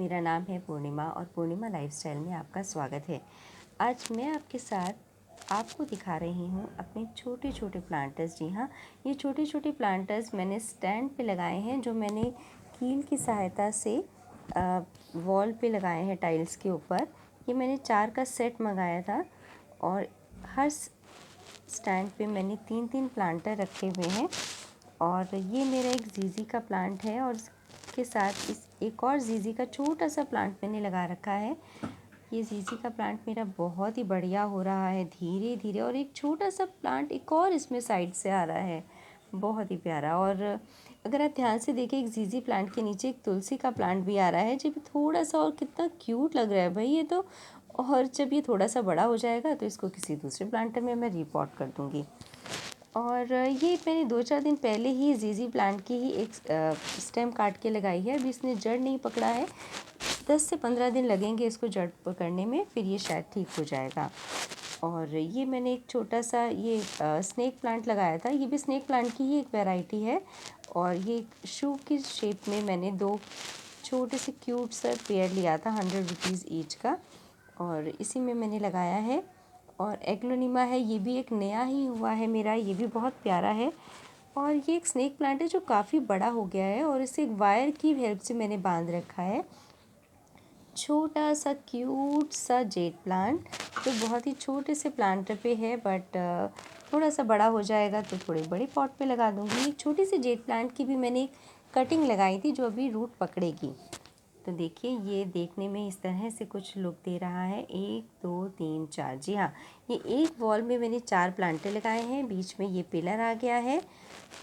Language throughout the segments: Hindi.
मेरा नाम है पूर्णिमा और पूर्णिमा लाइफस्टाइल में आपका स्वागत है। आज मैं आपके साथ आपको दिखा रही हूँ अपने छोटे छोटे प्लांटर्स। जी हाँ, ये छोटे छोटे प्लांटर्स मैंने स्टैंड पे लगाए हैं, जो मैंने कील की सहायता से वॉल पे लगाए हैं टाइल्स के ऊपर। ये मैंने 4 का सेट मंगाया था और हर स्टैंड पे मैंने 3-3 प्लांटर रखे हुए हैं। और ये मेरा एक जीजी का प्लांट है और के साथ इस एक और जीजी का छोटा सा प्लांट मैंने लगा रखा है। ये जीजी का प्लांट मेरा बहुत ही बढ़िया हो रहा है धीरे धीरे, और एक छोटा सा प्लांट एक और इसमें साइड से आ रहा है, बहुत ही प्यारा। और अगर आप ध्यान से देखें, एक जीजी प्लांट के नीचे एक तुलसी का प्लांट भी आ रहा है, जो भी थोड़ा सा, और कितना क्यूट लग रहा है भाई ये तो। और जब ये थोड़ा सा बड़ा हो जाएगा तो इसको किसी दूसरे प्लांटर में मैं रिपॉट कर दूँगी। और ये मैंने 2-4 दिन पहले ही जीजी प्लांट की ही एक स्टेम काट के लगाई है। अभी इसने जड़ नहीं पकड़ा है, 10 से 15 दिन लगेंगे इसको जड़ पकड़ने में, फिर ये शायद ठीक हो जाएगा। और ये मैंने एक छोटा सा ये स्नेक प्लांट लगाया था। ये भी स्नेक प्लांट की ही एक वैरायटी है और ये शू की शेप में मैंने 2 छोटे से क्यूट सा पेयर लिया था 100 रुपीज़ ईच का, और इसी में मैंने लगाया है। और एग्लोनिमा है, ये भी एक नया ही हुआ है मेरा, ये भी बहुत प्यारा है। और ये एक स्नेक प्लांट है जो काफ़ी बड़ा हो गया है और इसे एक वायर की हेल्प से मैंने बांध रखा है। छोटा सा क्यूट सा जेड प्लांट जो बहुत ही छोटे से प्लांटर पे है, बट थोड़ा सा बड़ा हो जाएगा तो थोड़े बड़े पॉट पे लगा दूँगी। एक छोटी सी जेड प्लांट की भी मैंने कटिंग लगाई थी जो अभी रूट पकड़ेगी। तो देखिए, ये देखने में इस तरह से कुछ लुक दे रहा है। 1 2 3 4, जी हाँ, ये एक वॉल में मैंने 4 प्लांटर लगाए हैं, बीच में ये पिलर आ गया है।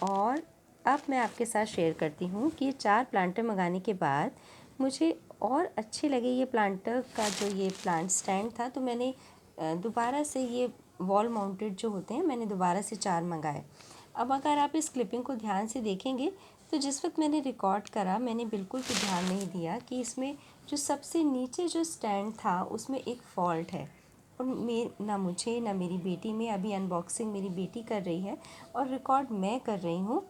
और अब मैं आपके साथ शेयर करती हूँ कि ये 4 प्लांटर मंगाने के बाद मुझे और अच्छे लगे ये प्लांटर का जो ये प्लांट स्टैंड था, तो मैंने दोबारा से ये वॉल माउंटेड जो होते हैं, मैंने दोबारा से 4 मंगाए। अब अगर आप इस क्लिपिंग को ध्यान से देखेंगे तो जिस वक्त मैंने रिकॉर्ड करा, मैंने बिल्कुल भी ध्यान नहीं दिया कि इसमें जो सबसे नीचे जो स्टैंड था उसमें एक फ़ॉल्ट है। और ना मुझे ना मेरी बेटी में, अभी अनबॉक्सिंग मेरी बेटी कर रही है और रिकॉर्ड मैं कर रही हूँ,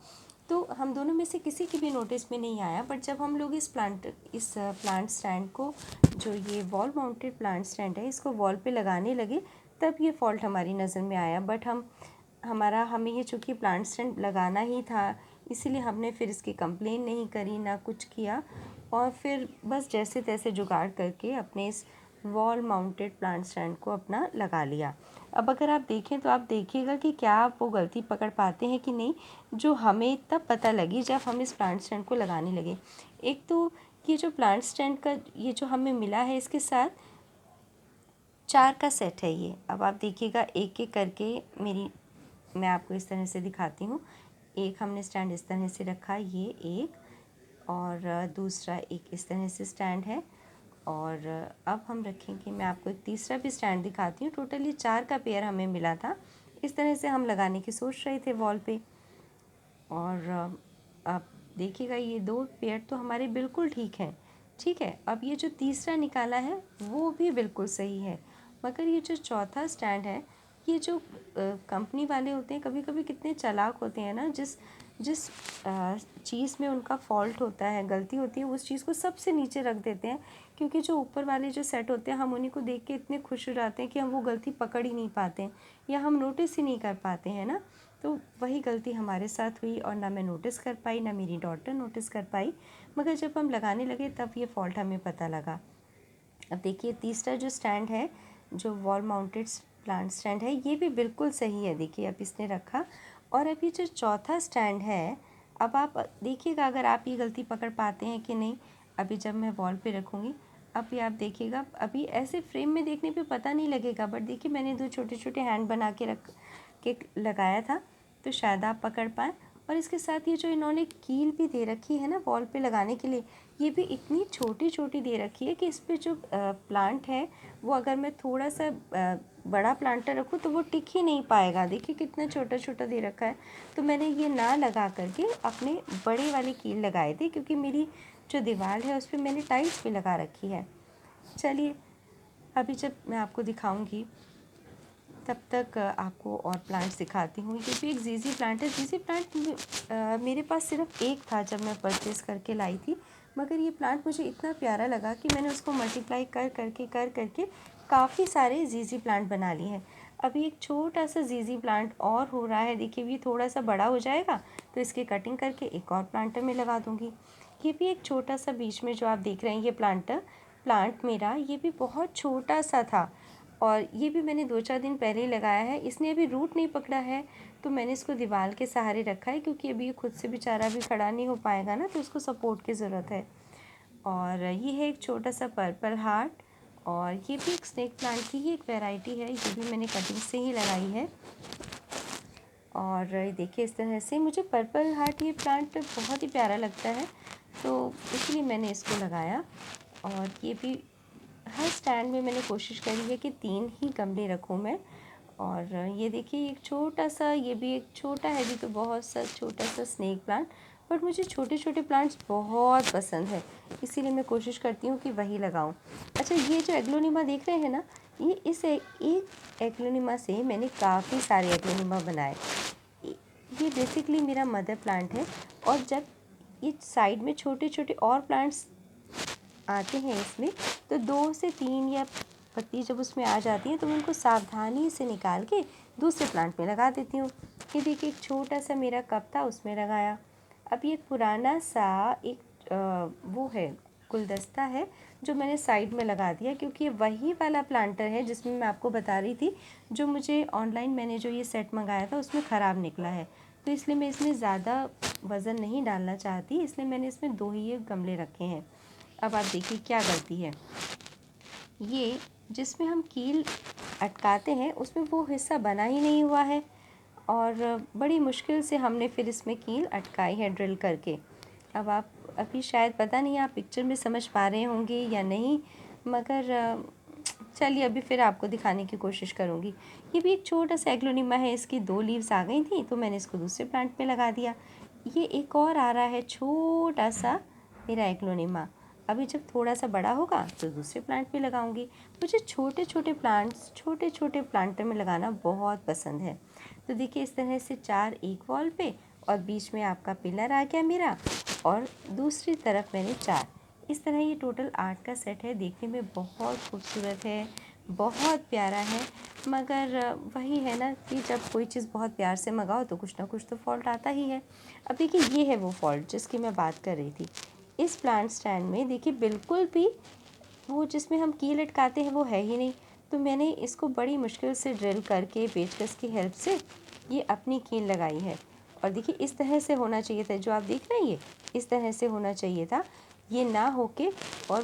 तो हम दोनों में से किसी की भी नोटिस में नहीं आया। बट जब हम लोग इस प्लांट स्टैंड को, जो ये वॉल माउंटेड प्लांट स्टैंड है, इसको वॉल पे लगाने लगे, तब ये फ़ॉल्ट हमारी नज़र में आया। बट हमें ये चूँकि प्लांट स्टैंड लगाना ही था, इसीलिए हमने फिर इसकी कंप्लेन नहीं करी, ना कुछ किया, और फिर बस जैसे तैसे जुगाड़ करके अपने इस वॉल माउंटेड प्लांट स्टैंड को अपना लगा लिया। अब अगर आप देखें तो आप देखिएगा कि क्या आप वो गलती पकड़ पाते हैं कि नहीं, जो हमें तब पता लगी जब हम इस प्लांट स्टैंड को लगाने लगे। एक तो ये जो प्लांट स्टैंड का ये जो हमें मिला है, इसके साथ 4 का सेट है ये। अब आप देखिएगा एक एक करके मैं आपको इस तरह से दिखाती हूँ। एक हमने स्टैंड इस तरह से रखा, ये एक, और दूसरा एक इस तरह से स्टैंड है। और अब हम रखेंगे, मैं आपको एक तीसरा भी स्टैंड दिखाती हूँ। टोटली 4 का पेयर हमें मिला था। इस तरह से हम लगाने की सोच रहे थे वॉल पे। और अब देखिएगा, ये 2 पेयर तो हमारे बिल्कुल ठीक हैं। ठीक है, अब ये जो तीसरा निकाला है वो भी बिल्कुल सही है, मगर ये जो चौथा स्टैंड है, ये जो कंपनी वाले होते हैं कभी कभी कितने चालाक होते हैं ना, जिस जिस चीज़ में उनका फॉल्ट होता है, गलती होती है, उस चीज़ को सबसे नीचे रख देते हैं। क्योंकि जो ऊपर वाले जो सेट होते हैं, हम उन्हीं को देख के इतने खुश हो जाते हैं कि हम वो गलती पकड़ ही नहीं पाते हैं या हम नोटिस ही नहीं कर पाते हैं ना। तो वही गलती हमारे साथ हुई, और ना मैं नोटिस कर पाई, ना मेरी डॉटर नोटिस कर पाई, मगर जब हम लगाने लगे तब ये फॉल्ट हमें पता लगा। अब देखिए, तीसरा जो स्टैंड है, जो वॉल माउंटेड प्लांट स्टैंड है, ये भी बिल्कुल सही है। देखिए, अब इसने रखा। और अभी जो चौथा स्टैंड है, अब आप देखिएगा अगर आप ये गलती पकड़ पाते हैं कि नहीं। अभी जब मैं वॉल पे रखूँगी, अभी आप देखिएगा, अभी ऐसे फ्रेम में देखने पे पता नहीं लगेगा, बट देखिए मैंने 2 छोटे छोटे हैंड बना के रख के लगाया था, तो शायद आप पकड़ पाएँ। और इसके साथ ये जो इन्होंने कील भी दे रखी है ना वॉल पे लगाने के लिए, ये भी इतनी छोटी छोटी दे रखी है कि इस पे जो प्लांट है, वो अगर मैं थोड़ा सा बड़ा प्लांटर रखूँ तो वो टिक ही नहीं पाएगा। देखिए कितना छोटा छोटा दे रखा है। तो मैंने ये ना लगा करके अपने बड़े वाले कील लगाए थे, क्योंकि मेरी जो दीवार है उस पर मैंने टाइल्स भी लगा रखी है। चलिए, अभी जब मैं आपको दिखाऊंगी तब तक आपको और प्लांट्स दिखाती हूँ। ये भी एक जीजी प्लांट है। जीजी प्लांट मेरे पास सिर्फ एक था जब मैं परचेज़ करके लाई थी, मगर ये प्लांट मुझे इतना प्यारा लगा कि मैंने उसको मल्टीप्लाई कर करके काफ़ी सारे ज़ीज़ी प्लांट बना लिए हैं। अभी एक छोटा सा ज़ीज़ी प्लांट और हो रहा है, देखिए ये थोड़ा सा बड़ा हो जाएगा तो इसकी कटिंग करके एक और प्लांटर में लगा दूँगी। ये भी एक छोटा सा बीच में जो आप देख रहे हैं ये प्लांट मेरा ये भी बहुत छोटा सा था और ये भी मैंने 2-4 दिन पहले ही लगाया है। इसने अभी रूट नहीं पकड़ा है तो मैंने इसको दीवार के सहारे रखा है, क्योंकि अभी ये खुद से बेचारा भी खड़ा नहीं हो पाएगा ना, तो उसको सपोर्ट की ज़रूरत है। और ये है एक छोटा सा पर्पल हार्ट, और ये भी एक स्नेक प्लांट की ही एक वैरायटी है, ये भी मैंने कटिंग से ही लगाई है। और ये देखिए इस तरह से मुझे पर्पल हार्ट ये प्लांट बहुत ही प्यारा लगता है, तो इसलिए मैंने इसको लगाया। और ये भी हर स्टैंड में मैंने कोशिश करी है कि 3 ही गमले रखूँ मैं। और ये देखिए एक छोटा सा, ये भी एक छोटा है भी तो बहुत सा छोटा सा स्नेक प्लांट, बट मुझे छोटे छोटे प्लांट्स बहुत पसंद है, इसीलिए मैं कोशिश करती हूँ कि वही लगाऊँ। अच्छा, ये जो एग्लोनिमा देख रहे हैं ना, ये इस एक एग्लोनिमा से मैंने काफ़ी सारे एग्लोनिमा बनाए। ये बेसिकली मेरा मदर प्लांट है, और जब ये साइड में छोटे छोटे और प्लांट्स आते हैं इसमें, तो 2 से 3 या पत्ती जब उसमें आ जाती हैं तो मैं उनको सावधानी से निकाल के दूसरे प्लांट में लगा देती हूँ। ये देखिए एक छोटा सा मेरा कप था उसमें लगाया। अब ये पुराना सा एक वो है, गुलदस्ता है जो मैंने साइड में लगा दिया, क्योंकि ये वही वाला प्लांटर है जिसमें मैं आपको बता रही थी, जो मुझे ऑनलाइन मैंने जो ये सेट मंगाया था उसमें ख़राब निकला है, तो इसलिए मैं इसमें ज़्यादा वज़न नहीं डालना चाहती, इसलिए मैंने इसमें 2 ही गमले रखे हैं। अब आप देखिए क्या गलती है, ये जिसमें हम कील अटकाते हैं उसमें वो हिस्सा बना ही नहीं हुआ है, और बड़ी मुश्किल से हमने फिर इसमें कील अटकाई है ड्रिल करके। अब आप अभी शायद पता नहीं आप पिक्चर में समझ पा रहे होंगे या नहीं, मगर चलिए अभी फिर आपको दिखाने की कोशिश करूँगी। ये भी एक छोटा सा एग्लोनिमा है, इसकी 2 लीव्स आ गई थी तो मैंने इसको दूसरे प्लांट में लगा दिया। ये एक और आ रहा है छोटा सा मेरा एग्लोनिमा, अभी जब थोड़ा सा बड़ा होगा तो दूसरे प्लांट में लगाऊंगी। मुझे छोटे छोटे प्लांट्स छोटे छोटे प्लांटर में लगाना बहुत पसंद है। तो देखिए इस तरह से 4 एक वॉल पे, और बीच में आपका पिलर आ गया मेरा, और दूसरी तरफ मैंने 4। इस तरह ये टोटल 8 का सेट है। देखने में बहुत खूबसूरत है, बहुत प्यारा है, मगर वही है ना कि जब कोई चीज़ बहुत प्यार से मंगाओ तो कुछ ना कुछ तो फॉल्ट आता ही है। अब देखिए ये है वो फॉल्ट जिसकी मैं बात कर रही थी। इस प्लांट स्टैंड में देखिए बिल्कुल भी वो जिसमें हम कील लटकाते हैं वो है ही नहीं, तो मैंने इसको बड़ी मुश्किल से ड्रिल करके पेचकस की हेल्प से ये अपनी कील लगाई है। और देखिए इस तरह से होना चाहिए था, जो आप देख रहे हैं ये इस तरह से होना चाहिए था, ये ना होके और